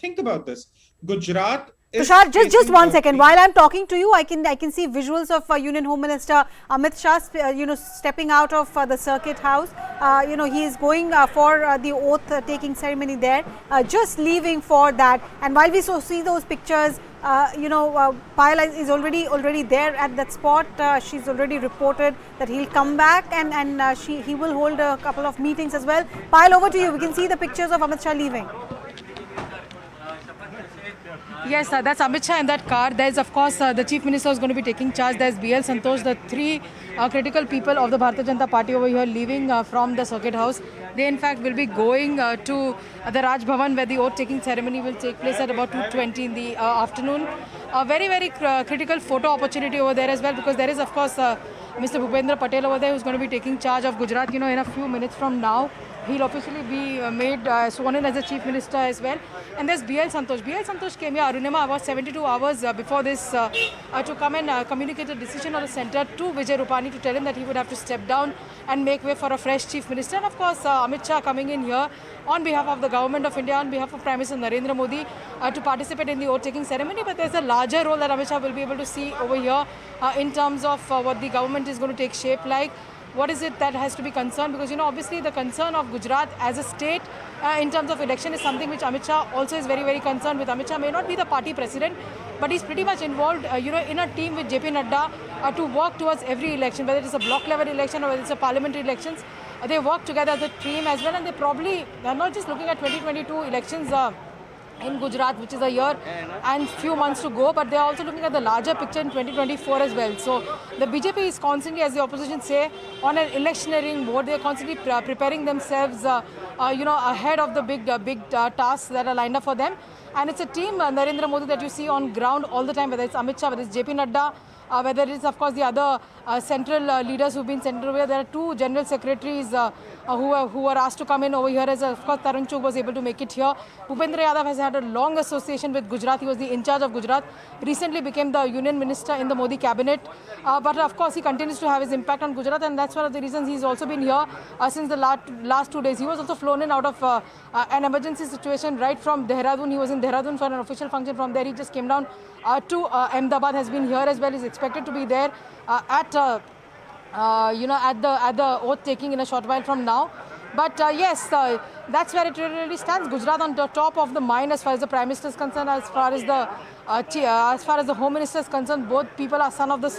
think about this. Gujarat Tushar, just 1 second. While I'm talking to you, I can see visuals of Union Home Minister Amit Shah, stepping out of the circuit house. He is going for the oath taking ceremony there, just leaving for that. And while we see those pictures, Payal is already there at that spot. She's already reported that he'll come back, and he will hold a couple of meetings as well. Payal, over to you. We can see the pictures of Amit Shah leaving. Yes, that's Amit Shah in that car. There's, of course, the Chief Minister is going to be taking charge. There's BL Santosh, the three critical people of the Bharatiya Janata Party over here leaving from the circuit house. They, in fact, will be going to the Raj Bhavan, where the oath-taking ceremony will take place at about 2:20 in the afternoon. A very, very critical photo opportunity over there as well, because there is, of course, Mr. Bhupendra Patel over there, who's going to be taking charge of Gujarat. In a few minutes from now, he'll officially be made sworn in as the Chief Minister as well. And there's BL Santosh. BL Santosh came here, Arunima, about 72 hours before this to come and communicate a decision of the centre to Vijay Rupani to tell him that he would have to step down and make way for a fresh Chief Minister. And of course, Amit Shah coming in here on behalf of the Government of India, on behalf of Prime Minister Narendra Modi to participate in the oath-taking ceremony. But there's a larger role that Amit Shah will be able to see over here in terms of what the government is going to take shape like. What is it that has to be concerned? Because, obviously the concern of Gujarat as a state in terms of election is something which Amit Shah also is very, very concerned with. Amit Shah may not be the party president, but he's pretty much involved, in a team with JP Nadda to work towards every election, whether it's a block level election or whether it's a parliamentary elections. They work together as a team as well, and they're not just looking at 2022 elections in Gujarat, which is a year and few months to go, but they are also looking at the larger picture in 2024 as well. So the BJP is constantly, as the opposition say, on an electioneering mode. They are constantly preparing themselves, ahead of the big tasks that are lined up for them. And it's a team, Narendra Modi, that you see on ground all the time, whether it's Amit Shah, whether it's JP Nadda, whether it is, of course, the other central leaders who've been sent over. There are two general secretaries who were asked to come in over here. As of course, Tarun Chugh was able to make it here. Bhupendra Yadav has had a long association with Gujarat. He was the in charge of Gujarat. Recently became the union minister in the Modi cabinet. But of course, he continues to have his impact on Gujarat, and that's one of the reasons he's also been here since the last 2 days. He was also flown in out of an emergency situation right from Dehradun. He was in Dehradun for an official function. From there, he just came down to Ahmedabad, has been here as well. He's expected to be there at the oath taking in a short while from now. But yes, that's where it really stands. Gujarat on the top of the mind as far as the Prime Minister is concerned, as far as the Home Minister is concerned. Both people are sons of the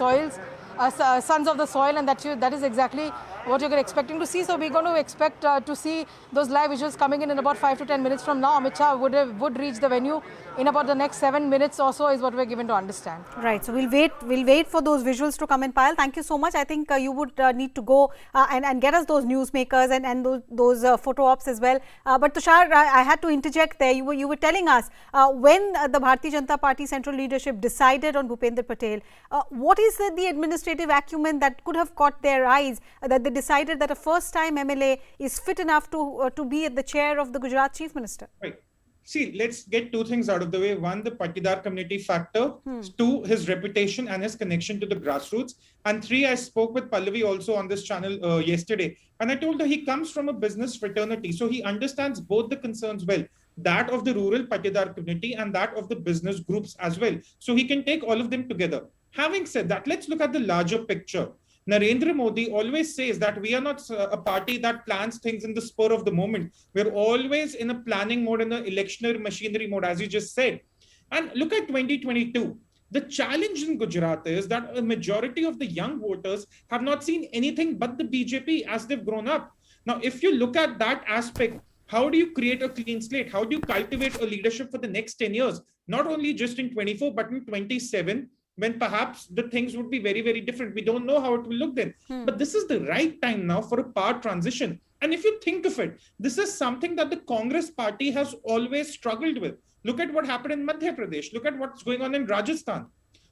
soil, and that is exactly what you're expecting to see. So we're going to expect to see those live visuals coming in about 5 to 10 minutes from now. Amit Shah would reach the venue in about the next 7 minutes or so, is what we're given to understand. Right. So we'll wait for those visuals to come in. Payal, thank you so much. I think you would need to go and get us those newsmakers and those photo ops as well. But Tushar, I had to interject there. You were telling us when the Bharatiya Janata Party central leadership decided on Bhupendra Patel, what is the administrative acumen that could have caught their eyes, that they decided that a first-time MLA is fit enough to be at the chair of the Gujarat Chief Minister? Right. See, let's get two things out of the way. One, the Patidar community factor. Two, his reputation and his connection to the grassroots. And three, I spoke with Pallavi also on this channel yesterday. And I told her he comes from a business fraternity. So he understands both the concerns well. That of the rural Patidar community and that of the business groups as well. So he can take all of them together. Having said that, let's look at the larger picture. Narendra Modi always says that we are not a party that plans things in the spur of the moment. We're always in a planning mode, in an electionary machinery mode, as you just said. And look at 2022. The challenge in Gujarat is that a majority of the young voters have not seen anything but the BJP as they've grown up. Now, if you look at that aspect, how do you create a clean slate? How do you cultivate a leadership for the next 10 years? Not only just in 24, but in 27, when perhaps the things would be very, very different. We don't know how it will look then. But this is the right time now for a power transition. And if you think of it, this is something that the Congress party has always struggled with. Look at what happened in Madhya Pradesh. Look at what's going on in Rajasthan.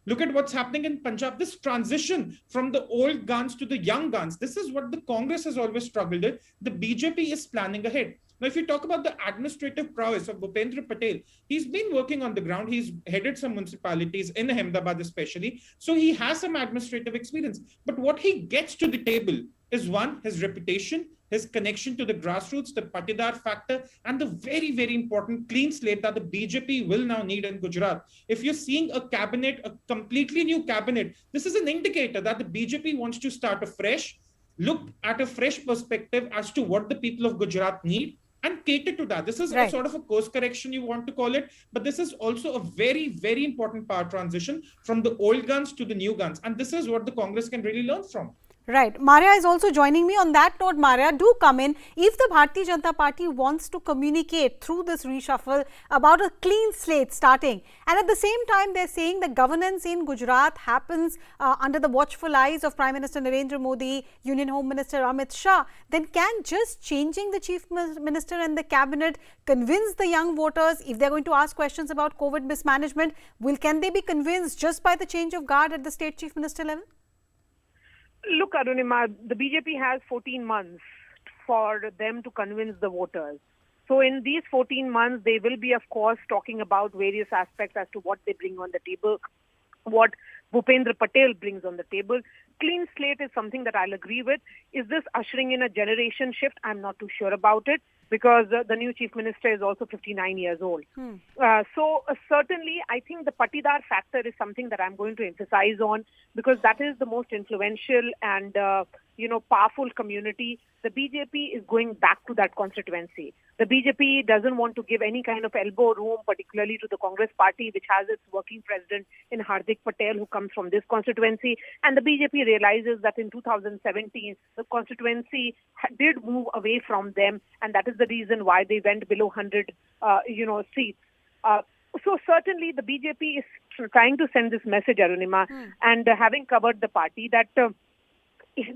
Look at what's happening in Punjab. This transition from the old guns to the young guns, this is what the Congress has always struggled with. The BJP is planning ahead. Now, if you talk about the administrative prowess of Bhupendra Patel, he's been working on the ground. He's headed some municipalities in Ahmedabad especially. So he has some administrative experience. But what he gets to the table is one, his reputation, his connection to the grassroots, the Patidar factor, and the very, very important clean slate that the BJP will now need in Gujarat. If you're seeing a cabinet, a completely new cabinet, this is an indicator that the BJP wants to start afresh, look at a fresh perspective as to what the people of Gujarat need, and cater to that. This is a sort of a course correction, you want to call it, but this is also a very, very important power transition from the old guns to the new guns. And this is what the Congress can really learn from. Right. Maria is also joining me. On that note, Maria, do come in. If the Bharatiya Janata Party wants to communicate through this reshuffle about a clean slate starting, and at the same time they're saying the governance in Gujarat happens under the watchful eyes of Prime Minister Narendra Modi, Union Home Minister Amit Shah, then can just changing the Chief Minister and the Cabinet convince the young voters if they're going to ask questions about COVID mismanagement? Can they be convinced just by the change of guard at the State Chief Minister level? Look, Arunima, the BJP has 14 months for them to convince the voters. So in these 14 months, they will be, of course, talking about various aspects as to what they bring on the table, what Bhupendra Patel brings on the table. Clean slate is something that I'll agree with. Is this ushering in a generation shift? I'm not too sure about it, because the new Chief Minister is also 59 years old. So certainly, I think the Patidar factor is something that I'm going to emphasize on, because that is the most influential and powerful community. The BJP is going back to that constituency. The BJP doesn't want to give any kind of elbow room, particularly to the Congress party, which has its working president in Hardik Patel, who comes from this constituency. And the BJP realizes that in 2017, the constituency did move away from them, and that is the reason why they went below 100, seats. So certainly the BJP is trying to send this message, Arunima, and having covered the party, that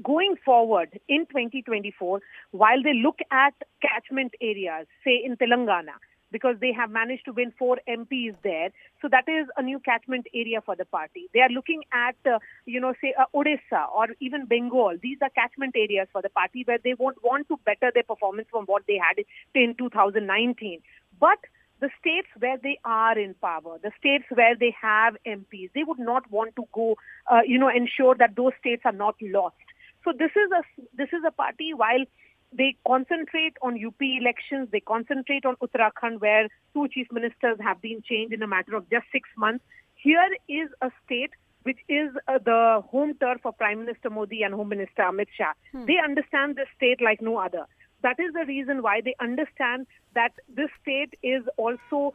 going forward in 2024, while they look at catchment areas, say in Telangana, because they have managed to win 4 MPs there, so that is a new catchment area for the party. They are looking at, Odisha or even Bengal. These are catchment areas for the party where they want to better their performance from what they had in 2019. But the states where they are in power, the states where they have MPs, they would not want to go, ensure that those states are not lost. So this is a party, while they concentrate on UP elections, they concentrate on Uttarakhand, where 2 chief ministers have been changed in a matter of just 6 months. Here is a state which is the home turf for Prime Minister Modi and Home Minister Amit Shah. They understand this state like no other. That is the reason why they understand that this state is also,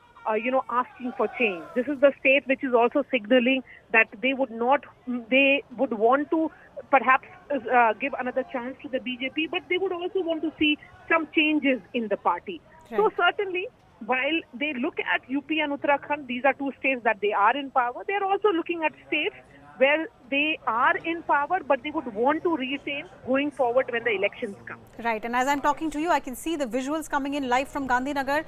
asking for change. This is the state which is also signaling that they would want to perhaps give another chance to the BJP, but they would also want to see some changes in the party. Right. So certainly, while they look at UP and Uttarakhand, these are 2 states that they are in power. They are also looking at states where they are in power, but they would want to retain going forward when the elections come. Right. And as I'm talking to you, I can see the visuals coming in live from Gandhinagar.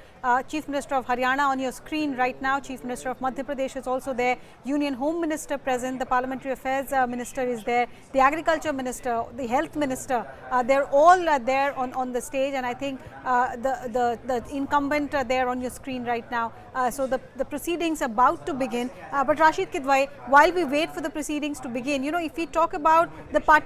Chief Minister of Haryana on your screen right now. Chief Minister of Madhya Pradesh is also there. Union Home Minister present. The Parliamentary Affairs Minister is there. The Agriculture Minister, the Health Minister, they're all there on the stage. And I think the incumbent there on your screen right now. So the proceedings about to begin. But Rashid Kidwai, while we wait for the proceedings to begin, if we talk about the party